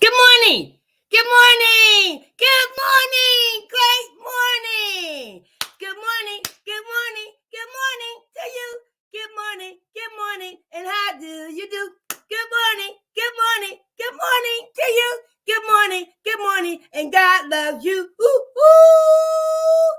Good morning. Good morning. Good morning. Great morning. Good morning. Good morning. Good morning to you. Good morning. Good morning. And how do you do? Good morning. Good morning. Good morning to you. Good morning. Good morning. And God loves you. Ooh, ooh.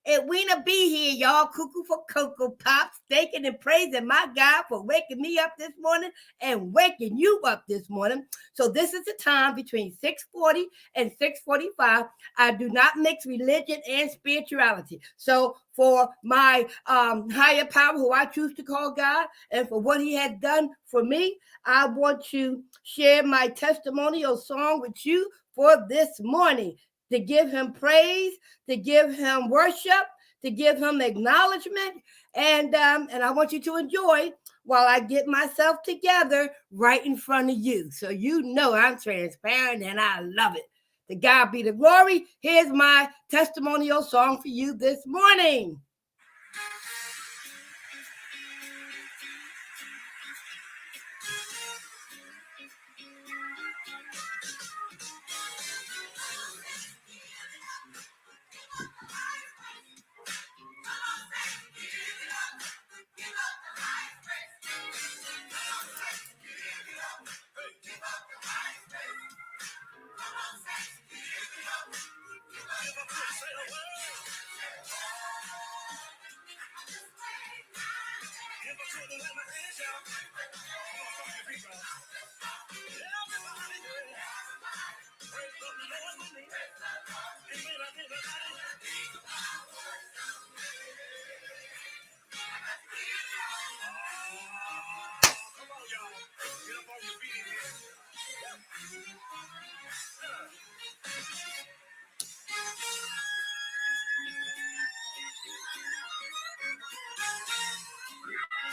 And we to be here, y'all, cuckoo for Cocoa Pops, thanking and praising my God for waking me up this morning and waking you up this morning. So this is the time between 6:40 and 6:45. I do not mix religion and spirituality. So for my higher power, who I choose to call God, and for what he has done for me, I want to share my testimonial song with you for this morning, to give him praise, to give him worship, to give him acknowledgement, and I want you to enjoy while I get myself together right in front of you. So you know I'm transparent and I love it. To God be the glory. Here's my testimonial song for you this morning.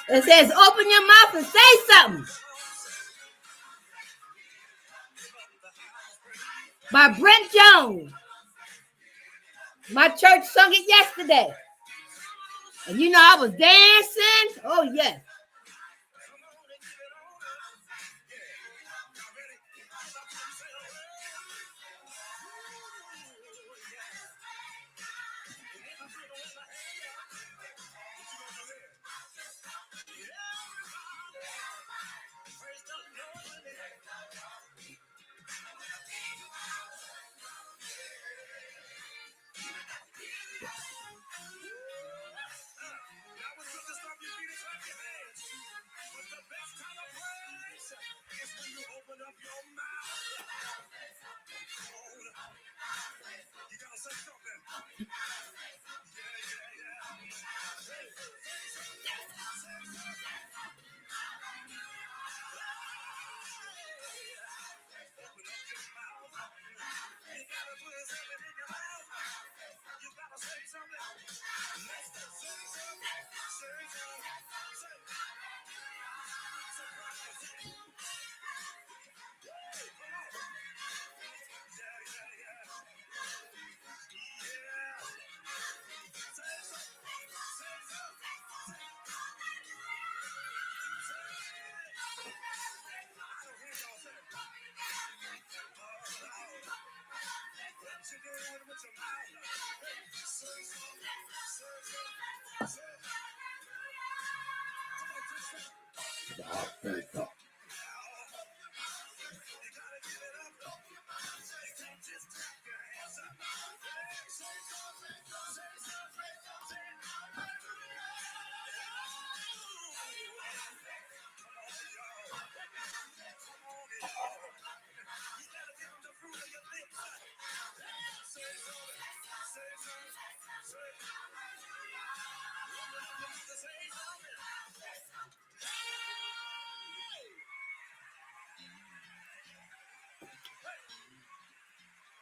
It says, open your mouth and say something. By Brent Jones. My church sung it yesterday. And you know I was dancing. Oh, yes.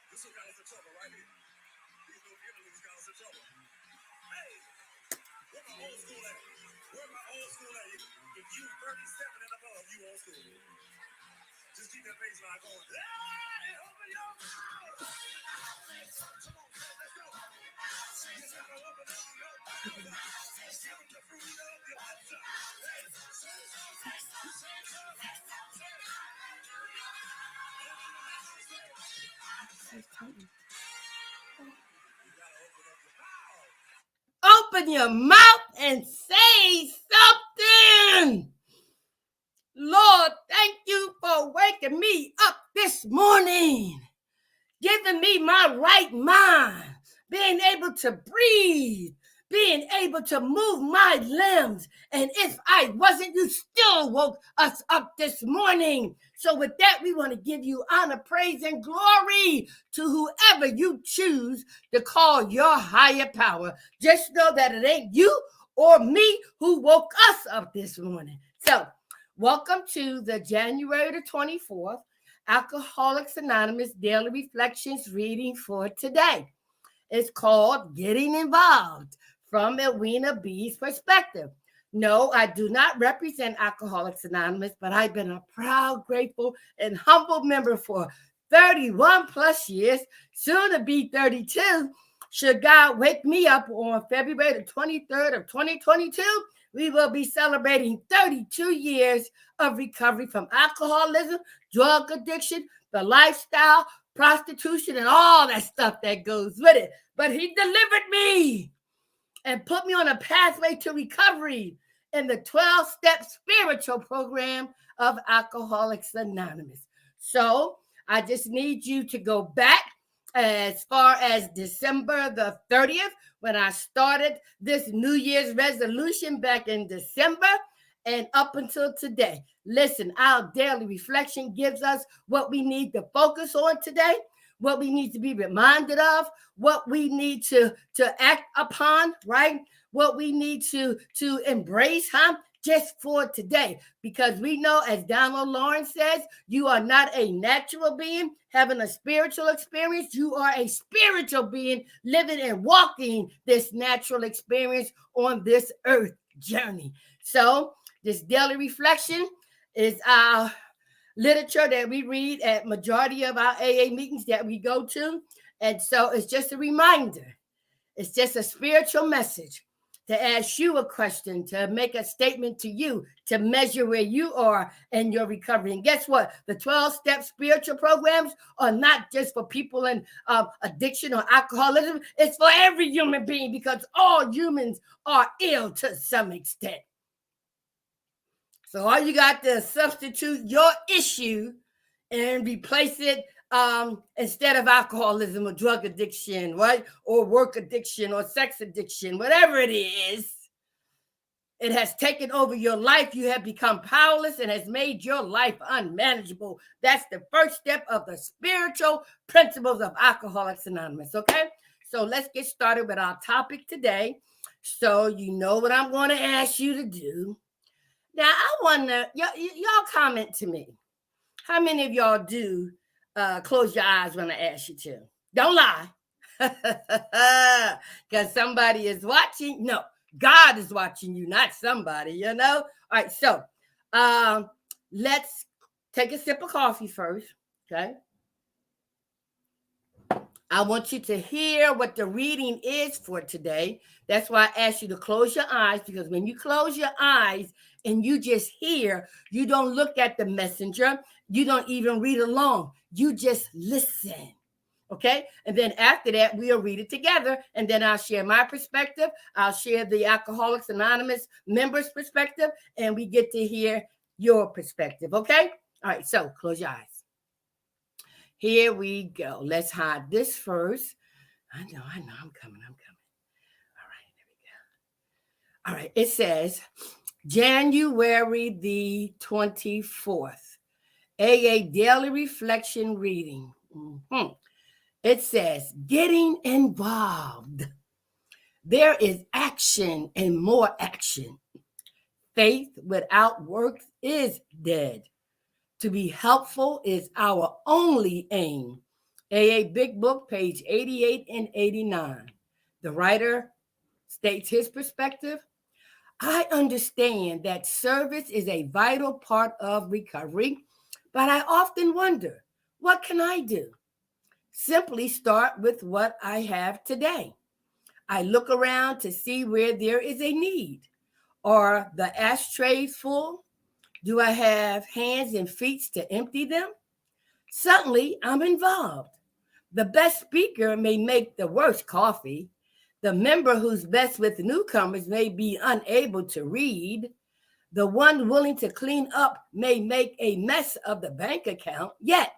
This is guys in trouble right here. These little interludes got us in trouble. Hey, where my old school at? Where my old school at? If you 37 and above, you old school. Just keep that bass line going. Hey, open your mouth. Come on, let's go. You gotta open up your mouth. Give them the fruit of your lips. Hey, say so. Open your mouth and say something. Lord, thank you for waking me up this morning, giving me my right mind, being able to breathe, being able to move my limbs. And if I wasn't, you still woke us up this morning. So with that, we want to give you honor, praise, and glory to whoever you choose to call your higher power. Just know that it ain't you or me who woke us up this morning. So welcome to the January the 24th Alcoholics Anonymous Daily Reflections reading for today. It's called Getting Involved from Edwina B's Perspective. No, I do not represent Alcoholics Anonymous, but I've been a proud, grateful, and humble member for 31 plus years, soon to be 32. Should God wake me up on February the 23rd of 2022, we will be celebrating 32 years of recovery from alcoholism, drug addiction, the lifestyle, prostitution, and all that stuff that goes with it. But he delivered me and put me on a pathway to recovery in the 12-step spiritual program of Alcoholics Anonymous. So I just need you to go back as far as December the 30th, when I started this New Year's resolution back in December, and up until today. Listen, our daily reflection gives us what we need to focus on today, what we need to be reminded of, what we need to act upon, right? What we need to embrace, just for today. Because we know, as Donald Lawrence says, you are not a natural being having a spiritual experience. You are a spiritual being living and walking this natural experience on this earth journey. So this daily reflection is our literature that we read at majority of our AA meetings that we go to. And so it's just a reminder. It's just a spiritual message to ask you a question, to make a statement to you, to measure where you are in your recovery. And guess what? The 12-step spiritual programs are not just for people in addiction or alcoholism. It's for every human being, because all humans are ill to some extent. So all you got to substitute your issue and replace it instead of alcoholism or drug addiction, right? Or work addiction or sex addiction, whatever it is. It has taken over your life. You have become powerless and has made your life unmanageable. That's the first step of the spiritual principles of Alcoholics Anonymous, okay? So let's get started with our topic today. So you know what I'm going to ask you to do. Now, I wonder, y'all comment to me. How many of y'all do close your eyes when I ask you to? Don't lie. Because somebody is watching. No, God is watching you, not somebody, you know? All right, so let's take a sip of coffee first, okay? I want you to hear what the reading is for today. That's why I asked you to close your eyes, because when you close your eyes and you just hear, you don't look at the messenger. You don't even read along. You just listen. Okay? And then after that, we'll read it together. And then I'll share my perspective. I'll share the Alcoholics Anonymous members' perspective. And we get to hear your perspective. Okay? All right. So close your eyes. Here we go. Let's hide this first. I know, I'm coming. All right, there we go. All right, it says January the 24th, AA Daily Reflection Reading. It says, getting involved. There is action and more action. Faith without works is dead. To be helpful is our only aim. AA Big Book, page 88 and 89. The writer states his perspective. I understand that service is a vital part of recovery, but I often wonder, what can I do? Simply start with what I have today. I look around to see where there is a need. Are the ashtrays full? Do I have hands and feet to empty them? Suddenly, I'm involved. The best speaker may make the worst coffee. The member who's best with newcomers may be unable to read. The one willing to clean up may make a mess of the bank account. Yet,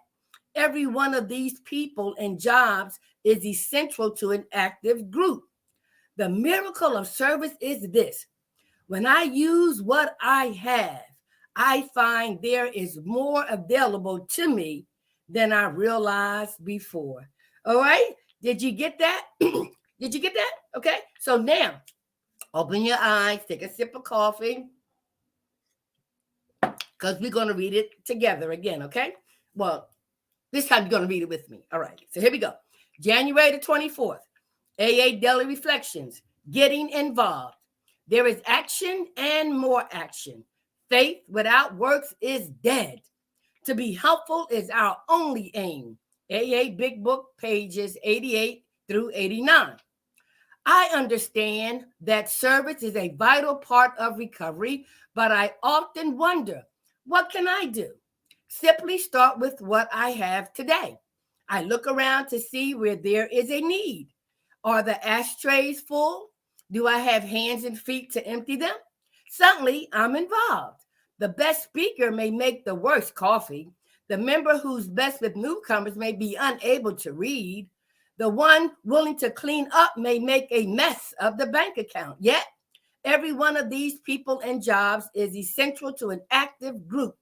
every one of these people and jobs is essential to an active group. The miracle of service is this: when I use what I have, I find there is more available to me than I realized before. All right? Did you get that? Did you get that? Okay. So now, open your eyes, take a sip of coffee, because we're going to read it together again, okay? Well, this time you're going to read it with me. All right. So here we go. January the 24th, AA Daily Reflections, getting involved. There is action and more action. Faith without works is dead. To be helpful is our only aim. AA Big Book, pages 88 through 89. I understand that service is a vital part of recovery, but I often wonder, what can I do? Simply start with what I have today. I look around to see where there is a need. Are the ashtrays full? Do I have hands and feet to empty them? Suddenly, I'm involved. The best speaker may make the worst coffee. The member who's best with newcomers may be unable to read. The one willing to clean up may make a mess of the bank account. Yet, every one of these people and jobs is essential to an active group.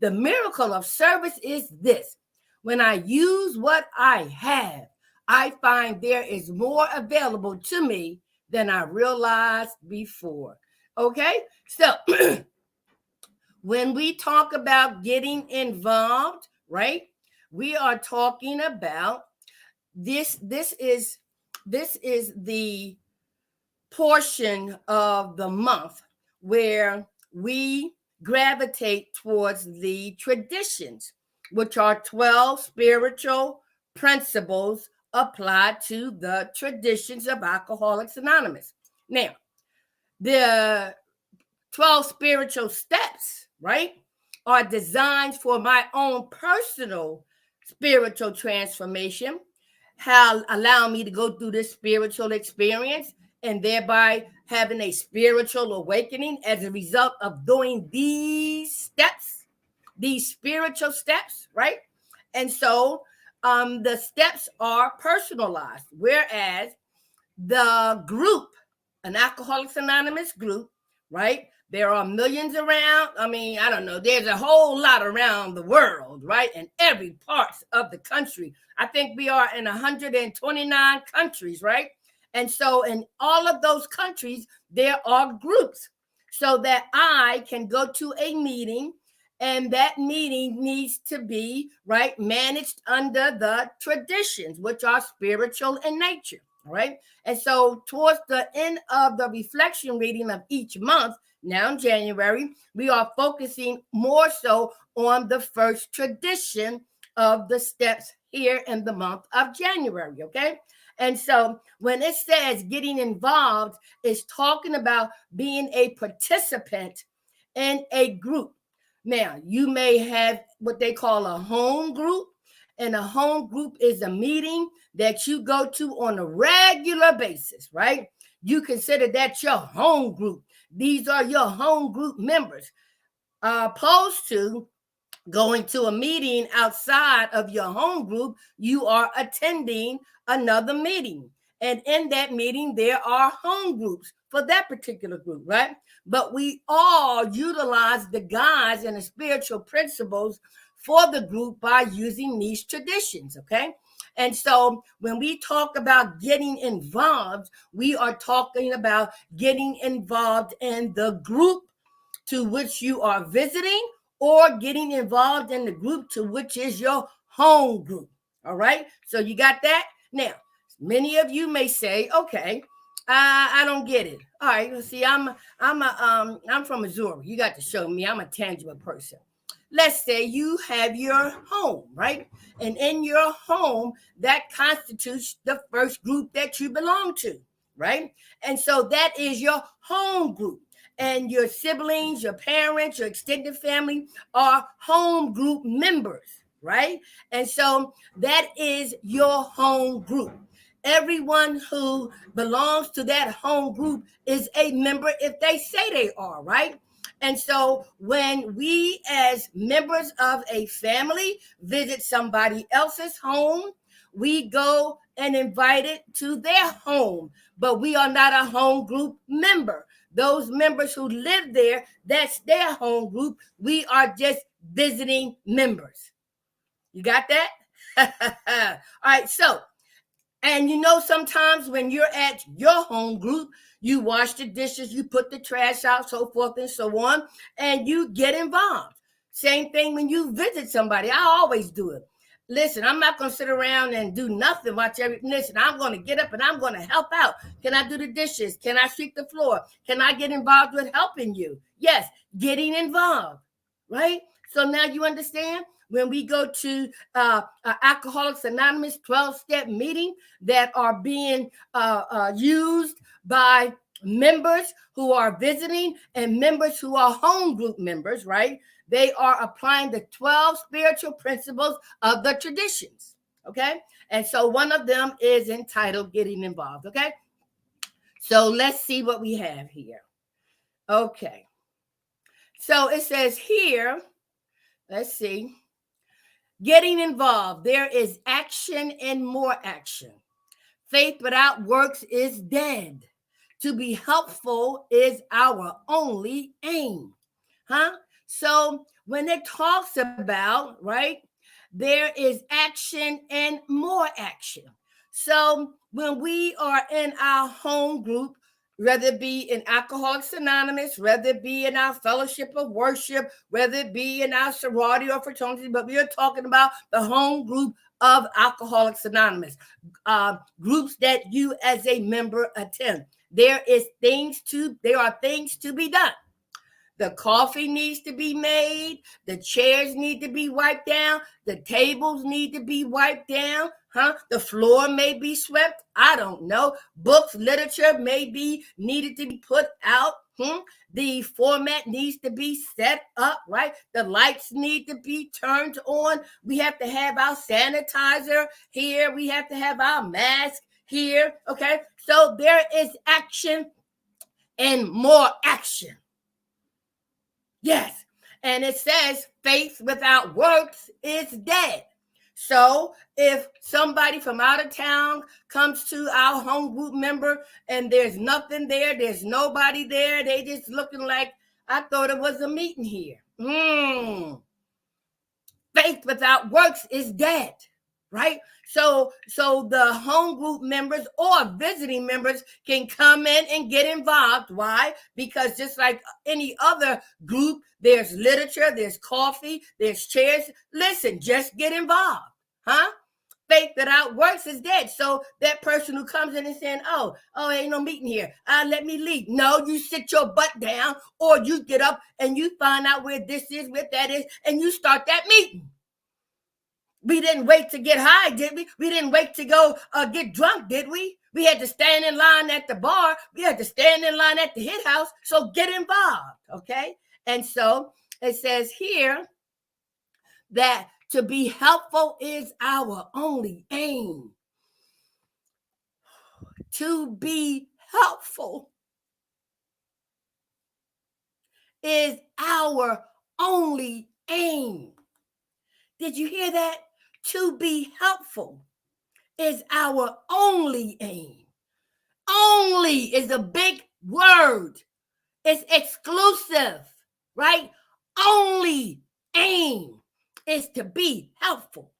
The miracle of service is this: when I use what I have, I find there is more available to me than I realized before. Okay? So, when we talk about getting involved, right? We are talking about this is the portion of the month where we gravitate towards the traditions, which are 12 spiritual principles applied to the traditions of Alcoholics Anonymous. Now, the 12 spiritual steps, right, are designed for my own personal spiritual transformation, how allow me to go through this spiritual experience and thereby having a spiritual awakening as a result of doing these steps, these spiritual steps, right? And so the steps are personalized, whereas the group, an Alcoholics Anonymous group, right? There are millions around. I mean, I don't know. There's a whole lot around the world, right? In every part of the country. I think we are in 129 countries, right? And so in all of those countries, there are groups so that I can go to a meeting, and that meeting needs to be, right, managed under the traditions, which are spiritual in nature, right? And so towards the end of the reflection reading of each month, now in January, we are focusing more so on the first tradition of the steps here in the month of January, okay? And so when it says getting involved, it's talking about being a participant in a group. Now, you may have what they call a home group, and a home group is a meeting that you go to on a regular basis, right? You consider that your home group. These are your home group members, opposed to going to a meeting outside of your home group. You are attending another meeting. And in that meeting, there are home groups for that particular group, right? But we all utilize the guides and the spiritual principles for the group by using these traditions, okay? And so when we talk about getting involved, we are talking about getting involved in the group to which you are visiting, or getting involved in the group to which is your home group. All right. So you got that? Now, many of you may say, okay, I don't get it. All right. Well, see, I'm from Missouri. You got to show me I'm a tangible person. Let's say you have your home, right? And in your home, that constitutes the first group that you belong to, right? And so that is your home group. And your siblings, your parents, your extended family are home group members, right? And so that is your home group. Everyone who belongs to that home group is a member if they say they are, right? And so when we as members of a family visit somebody else's home, we go and invite it to their home, but we are not a home group member. Those members who live there, that's their home group. We are just visiting members. You got that? All right, so, and you know, sometimes when you're at your home group, you wash the dishes, you put the trash out, so forth and so on, and you get involved. Same thing when you visit somebody. I always do it. Listen, I'm not going to sit around and do nothing, watch everything. Listen, I'm going to get up and I'm going to help out. Can I do the dishes? Can I sweep the floor? Can I get involved with helping you? Yes, getting involved, right? So now you understand when we go to Alcoholics Anonymous 12-step meeting that are being used by members who are visiting and members who are home group members, right? They are applying the 12 spiritual principles of the traditions, okay? And so one of them is entitled Getting Involved, okay? So let's see what we have here. Okay. So it says here, let's see. Getting involved. There is action and more action. Faith without works is dead. To be helpful is our only aim. So when it talks about, right, there is action and more action. So when we are in our home group, whether it be in Alcoholics Anonymous, whether it be in our fellowship of worship, whether it be in our sorority or fraternity, but we are talking about the home group of Alcoholics Anonymous, groups that you as a member attend. There are things to be done. The coffee needs to be made. The chairs need to be wiped down. The tables need to be wiped down. The floor may be swept. I don't know. Books, literature may be needed to be put out. The format needs to be set up, right? The lights need to be turned on. We have to have our sanitizer here. We have to have our mask here. Okay. So there is action and more action. Yes. And it says faith without works is dead. So if somebody from out of town comes to our home group member and there's nothing there, there's nobody there, they just looking like, I thought it was a meeting here. Faith without works is dead, right? So the home group members or visiting members can come in and get involved. Why? Because just like any other group, there's literature, there's coffee, there's chairs. Listen, just get involved, Faith without works is dead. So that person who comes in and saying, oh, ain't no meeting here. Let me leave. No, you sit your butt down or you get up and you find out where this is, where that is, and you start that meeting. We didn't wait to get high, did we? We didn't wait to go get drunk, did we? We had to stand in line at the bar. We had to stand in line at the hit house. So get involved, okay? And so it says here that to be helpful is our only aim. To be helpful is our only aim. Did you hear that? To be helpful is our only aim. Only is a big word. It's exclusive, right? Only aim is to be helpful.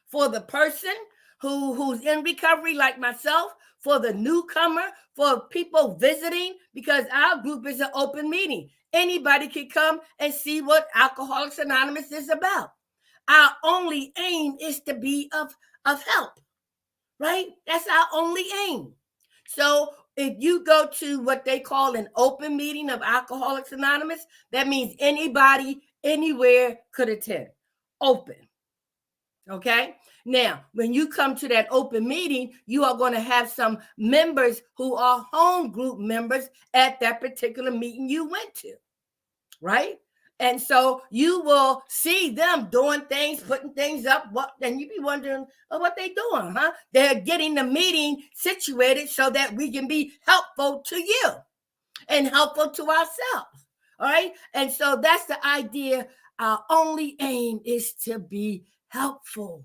For the person who's in recovery like myself, for the newcomer, for people visiting, because our group is an open meeting. Anybody can come and see what Alcoholics Anonymous is about. Our only aim is to be of help, right? That's our only aim. So if you go to what they call an open meeting of Alcoholics Anonymous, that means anybody, anywhere could attend. Open. Okay? Now, when you come to that open meeting, you are going to have some members who are home group members at that particular meeting you went to, right? And so you will see them doing things, putting things up, and you be wondering what they doing, huh? They're getting the meeting situated so that we can be helpful to you and helpful to ourselves. All right. And so that's the idea. Our only aim is to be helpful.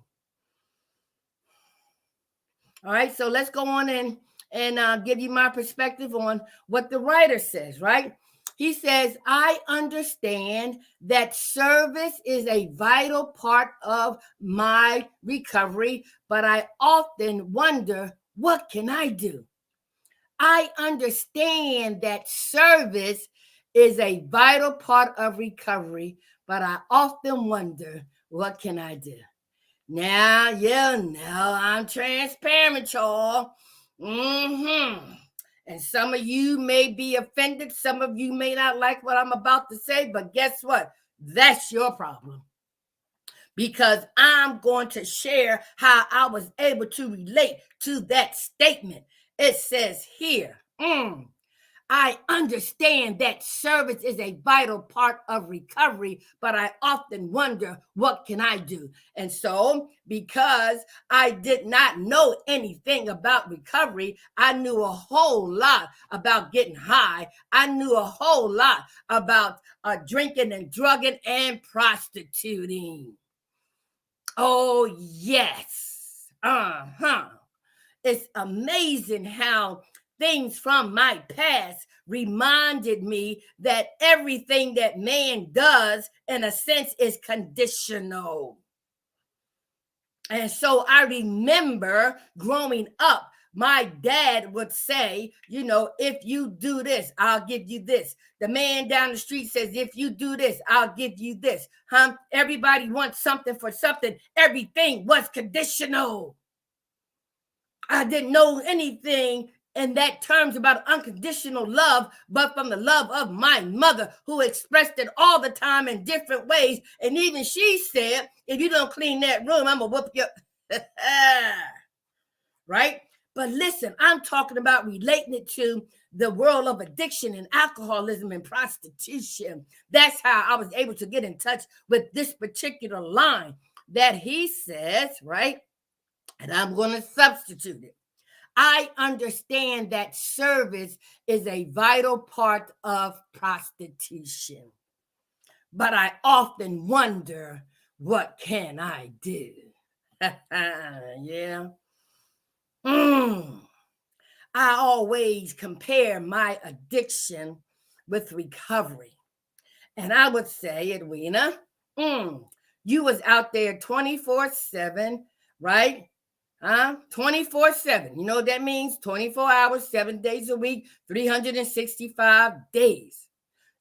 All right. So let's go on and give you my perspective on what the writer says, right? He says, I understand that service is a vital part of my recovery, but I often wonder, what can I do? I understand that service is a vital part of recovery, but I often wonder, what can I do? Now, you know, I'm transparent, y'all. And some of you may be offended. Some of you may not like what I'm about to say, but guess what? That's your problem. Because I'm going to share how I was able to relate to that statement. It says here, I understand that service is a vital part of recovery, but I often wonder, what can I do? And so, because I did not know anything about recovery, I knew a whole lot about getting high. I knew a whole lot about drinking and drugging and prostituting. Oh, yes. It's amazing how things from my past reminded me that everything that man does, in a sense, is conditional. And so I remember growing up, my dad would say, you know, if you do this, I'll give you this. The man down the street says, if you do this, I'll give you this. Everybody wants something for something. Everything was conditional. I didn't know anything in that terms about unconditional love, but from the love of my mother, who expressed it all the time in different ways. And even she said, if you don't clean that room, I'm going to whoop you. Right? But listen, I'm talking about relating it to the world of addiction and alcoholism and prostitution. That's how I was able to get in touch with this particular line that he says, right? And I'm going to substitute it. I understand that service is a vital part of prostitution, but I often wonder, what can I do? Yeah. I always compare my addiction with recovery. And I would say, Edwina, you was out there 24/7, right? 24/7. You know what that means? 24 hours, 7 days a week, 365 days.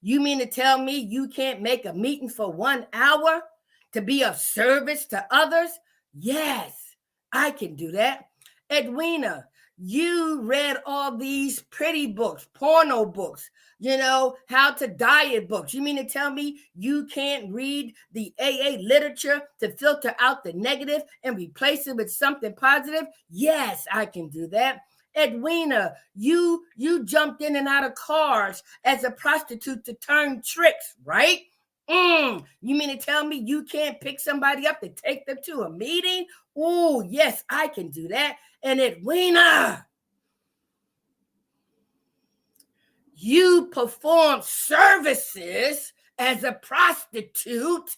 You mean to tell me you can't make a meeting for 1 hour to be of service to others? Yes, I can do that. Edwina, you read all these pretty books, porno books, you know, how to diet books. You mean to tell me you can't read the AA literature to filter out the negative and replace it with something positive? Yes, I can do that. Edwina, you jumped in and out of cars as a prostitute to turn tricks, right? You mean to tell me you can't pick somebody up to take them to a meeting? Oh, yes, I can do that. And Edwina, you perform services as a prostitute.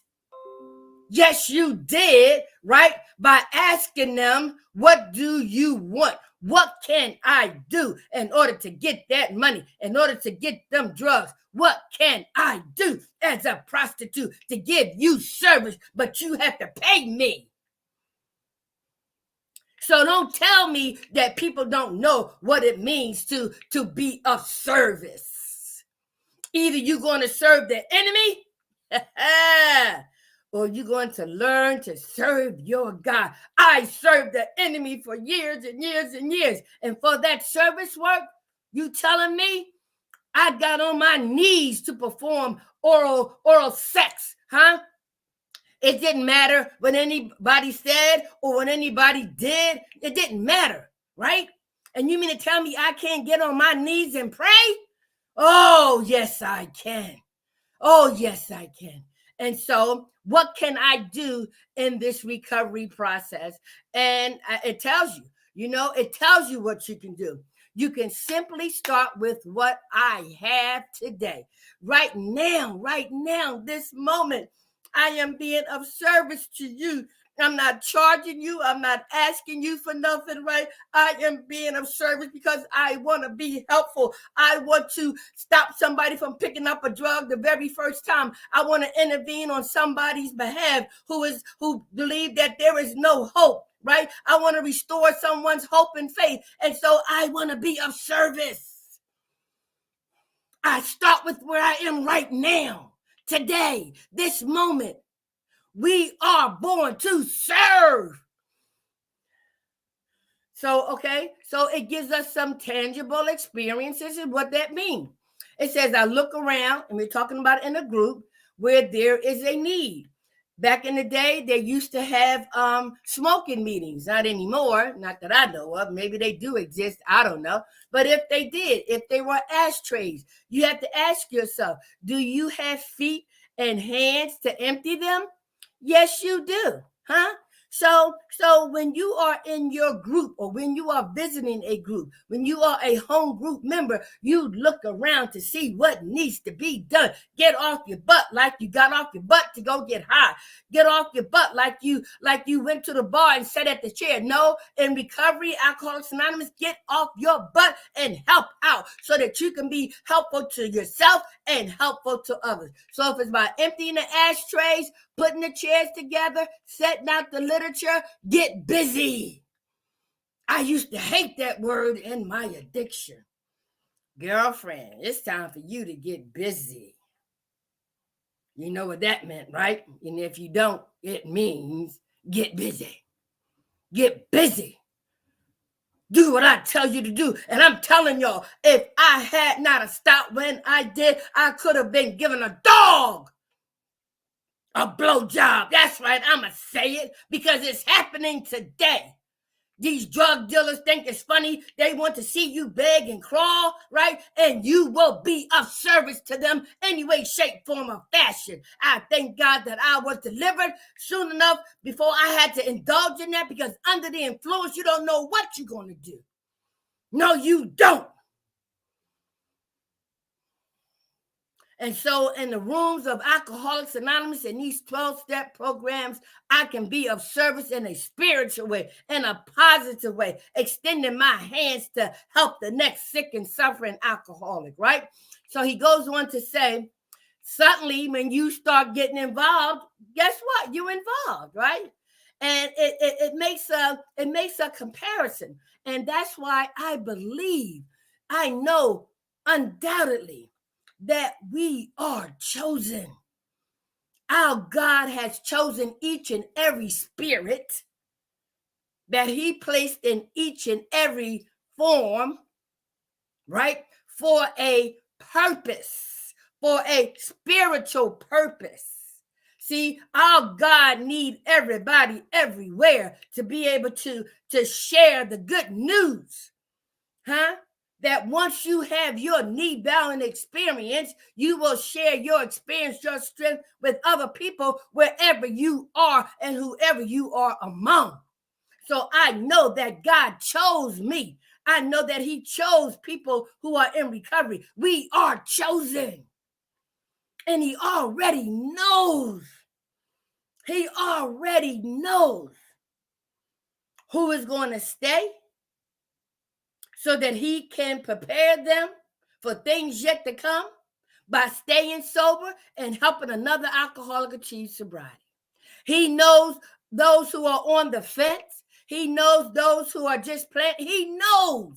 Yes, you did, right? By asking them, what do you want? What can I do in order to get that money, in order to get them drugs? What can I do as a prostitute to give you service, but you have to pay me? So don't tell me that people don't know what it means to be of service. Either you're going to serve the enemy or you're going to learn to serve your God. I served the enemy for years and years and years. And for that service work, you telling me I got on my knees to perform oral sex, huh? It didn't matter what anybody said or what anybody did. It didn't matter, right? And you mean to tell me I can't get on my knees and pray? Oh, yes, I can. Oh, yes, I can. And so, what can I do in this recovery process? And it tells you, it tells you what you can do. You can simply start with what I have today. Right now, this moment, I am being of service to you. I'm not charging you. I'm not asking you for nothing, right? I am being of service because I want to be helpful. I want to stop somebody from picking up a drug the very first time. I want to intervene on somebody's behalf who believe that there is no hope, right? I want to restore someone's hope and faith. And so I want to be of service. I start with where I am right now, today, this moment. We are born to serve. So it gives us some tangible experiences and what that means. It says, I look around, and we're talking about in a group where there is a need. Back in the day, they used to have smoking meetings. Not anymore, not that I know of. Maybe they do exist. I don't know. But if they did, if they were ashtrays, you have to ask yourself, do you have feet and hands to empty them? Yes, you do. Huh? So when you are in your group, or when you are visiting a group, when you are a home group member, you look around to see what needs to be done. Get off your butt like you got off your butt to go get high. Get off your butt like you went to the bar and sat at the chair. No, in recovery, Alcoholics Anonymous, get off your butt and help out so that you can be helpful to yourself and helpful to others. So if it's by emptying the ashtrays, putting the chairs together, setting out the literature, get busy. I used to hate that word in my addiction. Girlfriend, it's time for you to get busy. You know what that meant, right? And if you don't, it means get busy. Get busy. Do what I tell you to do. And I'm telling y'all, if I had not stopped when I did, I could have been given a dog a blowjob. That's right, I'ma say it because it's happening today. These drug dealers think it's funny. They want to see you beg and crawl, right? And you will be of service to them any way, shape, form, or fashion. I thank God that I was delivered soon enough before I had to indulge in that, because under the influence, you don't know what you're going to do. No, you don't. And so in the rooms of Alcoholics Anonymous and these 12-step programs, I can be of service in a spiritual way, in a positive way, extending my hands to help the next sick and suffering alcoholic, right? So he goes on to say, suddenly when you start getting involved, guess what? You're involved, right? And it makes a comparison. And that's why I know undoubtedly that we are chosen. Our God has chosen each and every spirit that he placed in each and every form, right? For a purpose, for a spiritual purpose. See, our God needs everybody everywhere to be able to share the good news, huh? That once you have your knee-bowing experience, you will share your experience, your strength with other people wherever you are and whoever you are among. So I know that God chose me. I know that he chose people who are in recovery. We are chosen. And he already knows. He already knows who is going to stay, so that he can prepare them for things yet to come by staying sober and helping another alcoholic achieve sobriety. He knows those who are on the fence. He knows those who are just playing. He knows.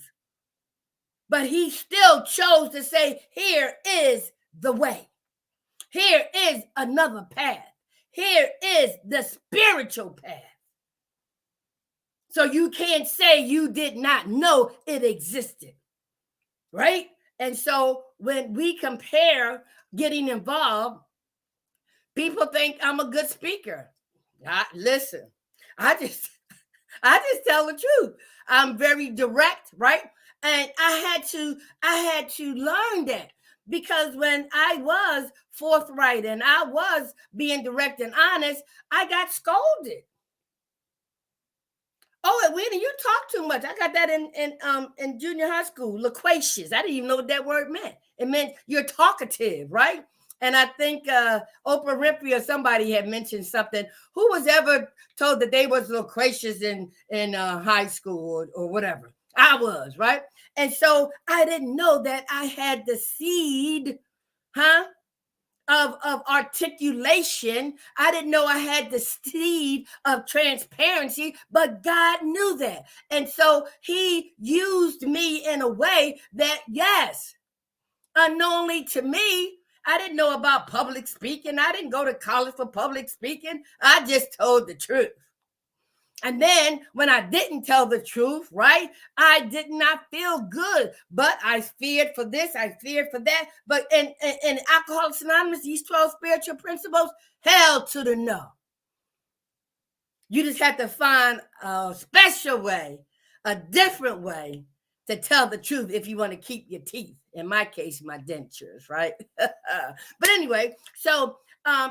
But he still chose to say, here is the way. Here is another path. Here is the spiritual path. So you can't say you did not know it existed, right? And so when we compare getting involved, people think I'm a good speaker. Listen, I just tell the truth. I'm very direct, right? And I had to learn that because when I was forthright and I was being direct and honest, I got scolded. Oh, Whitney, you talk too much. I got that in junior high school. Loquacious. I didn't even know what that word meant. It meant you're talkative, right? And I think Oprah Winfrey or somebody had mentioned something. Who was ever told that they was loquacious in high school or whatever? I was, right? And so I didn't know that I had the seed, of articulation. I didn't know I had the seed of transparency, but God knew that. And so he used me in a way that, yes, unknowingly to me, I didn't know about public speaking. I didn't go to college for public speaking. I just told the truth. And then when I didn't tell the truth, right, I did not feel good, but I feared for this, I feared for that. But in Alcoholics Anonymous, these 12 spiritual principles, hell to the no. You just have to find a special way, a different way to tell the truth if you want to keep your teeth. In my case, my dentures, right? But anyway, so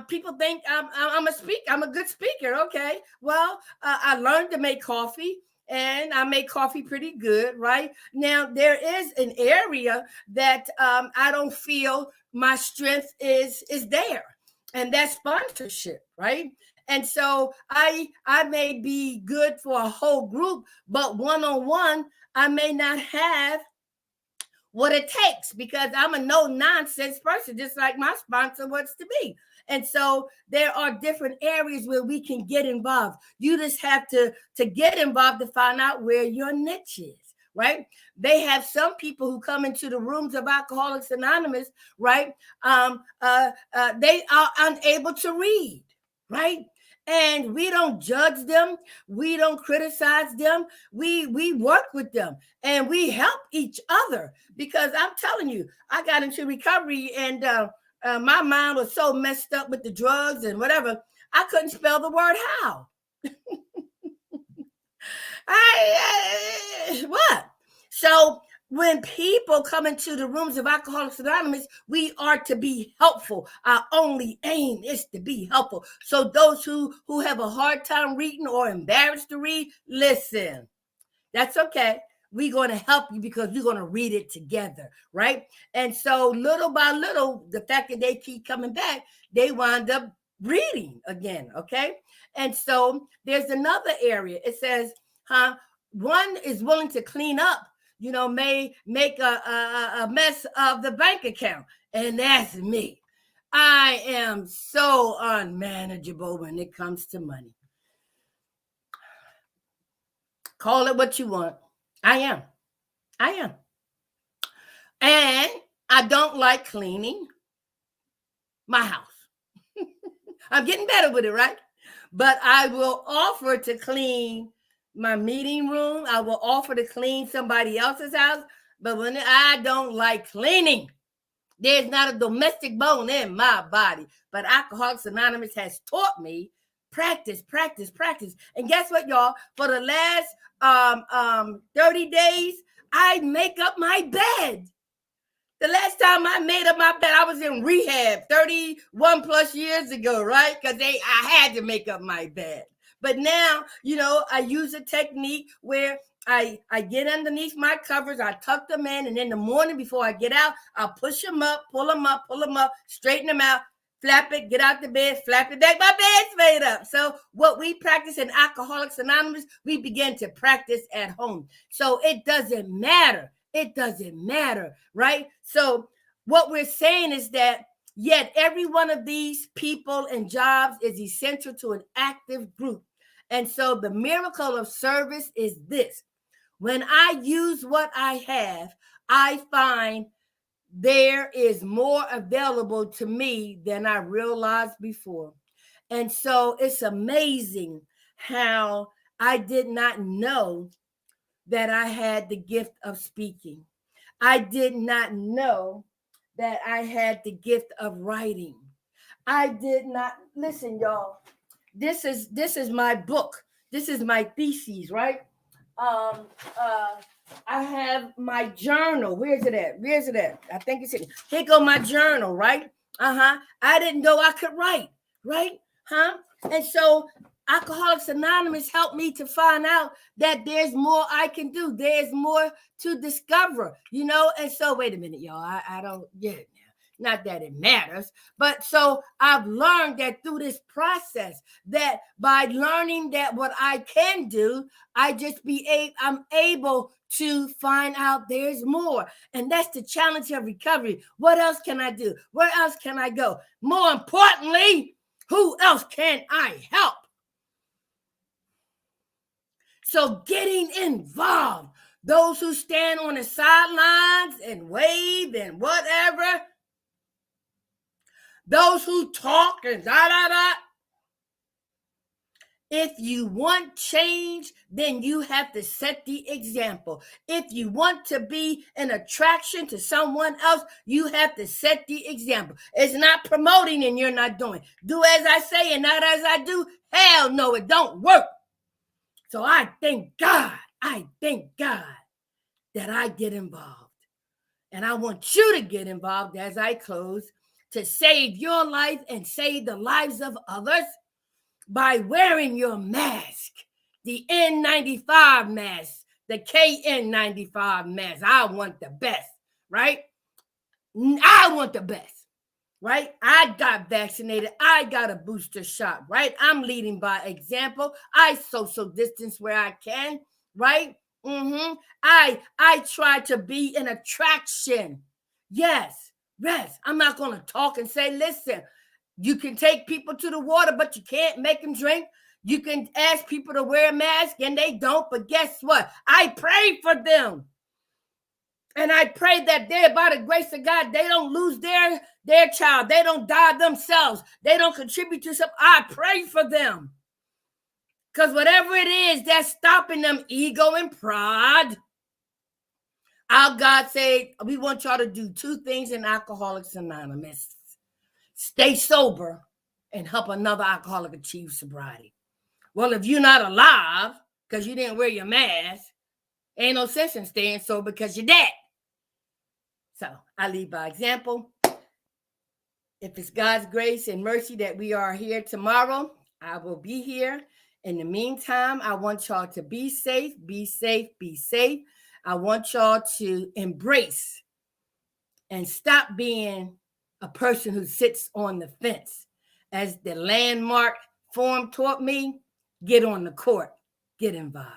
people think I'm a speaker. I'm a good speaker. Okay. Well, I learned to make coffee and I make coffee pretty good, right? Now, there is an area that I don't feel my strength is there. And that's sponsorship, right? And so I may be good for a whole group, but one-on-one, I may not have what it takes because I'm a no-nonsense person, just like my sponsor wants to be. And so there are different areas where we can get involved. You just have to get involved to find out where your niche is. Right? They have some people who come into the rooms of Alcoholics Anonymous, right? They are unable to read, right? And we don't judge them. We don't criticize them. We work with them and we help each other because I'm telling you, I got into recovery and my mind was so messed up with the drugs and whatever. I couldn't spell the word how. What? So when people come into the rooms of Alcoholics Anonymous, we are to be helpful. Our only aim is to be helpful. So those who have a hard time reading or embarrassed to read, listen, that's okay. We're going to help you because we're going to read it together, right? And so little by little, the fact that they keep coming back, they wind up reading again, okay? And so there's another area. It says, one is willing to clean up, may make a mess of the bank account. And that's me. I am so unmanageable when it comes to money. Call it what you want. I am. And I don't like cleaning my house. I'm getting better with it, right? But I will offer to clean my meeting room. I will offer to clean somebody else's house. But when I don't like cleaning, there's not a domestic bone in my body. But Alcoholics Anonymous has taught me practice. And guess what, y'all? For the last 30 days, I make up my bed. The last time I made up my bed, I was in rehab 31 plus years ago, right? Because I had to make up my bed. But now, I use a technique where I get underneath my covers, I tuck them in, and in the morning before I get out, I'll push them up, pull them up, straighten them out, flap it, get out the bed, flap it back. My bed's made up. So what we practice in Alcoholics Anonymous, we begin to practice at home. So it doesn't matter. Right? So what we're saying is that yet every one of these people and jobs is essential to an active group. And so the miracle of service is this. When I use what I have, I find there is more available to me than I realized before. And so it's amazing how I did not know that I had the gift of speaking. I did not know that I had the gift of writing. I did not listen, y'all. This is my book. This is my thesis, right? I have my journal. Where's it at? Where's it at? I think it's in here. Go my journal, right? I didn't know I could write, right? And so Alcoholics Anonymous helped me to find out that there's more I can do. There's more to discover, And so, wait a minute, y'all. I don't get it now. Not that it matters, but so I've learned that through this process, that by learning that what I can do, I'm able to find out there's more. And that's the challenge of recovery. What else can I do? Where else can I go? More importantly, who else can I help? So getting involved, those who stand on the sidelines and wave and whatever, those who talk and da. If you want change, then you have to set the example. If you want to be an attraction to someone else, you have to set the example. It's not promoting and you're not doing. Do as I say and not as I do. Hell no, it don't work. So I thank God that I get involved. And I want you to get involved as I close to save your life and save the lives of others by wearing your mask, the N95 mask, the KN95 mask. I want the best, right? I want the best, right? I got vaccinated. I got a booster shot, right? I'm leading by example. I social distance where I can, right? I try to be an attraction. Yes. I'm not going to talk and say, listen, you can take people to the water, but you can't make them drink. You can ask people to wear a mask and they don't. But guess what? I pray for them. And I pray that by the grace of God, they don't lose their child. They don't die themselves. They don't contribute to something. I pray for them. Because whatever it is that's stopping them, ego and pride, our God said, we want y'all to do two things in Alcoholics Anonymous. Stay sober and help another alcoholic achieve sobriety. Well, if you're not alive because you didn't wear your mask, ain't no sense in staying sober because you're dead. So I lead by example. If it's God's grace and mercy that we are here tomorrow, I will be here. In the meantime, I want y'all to be safe, be safe, be safe. I want y'all to embrace and stop being a person who sits on the fence. As the landmark forum taught me, get on the court, get involved.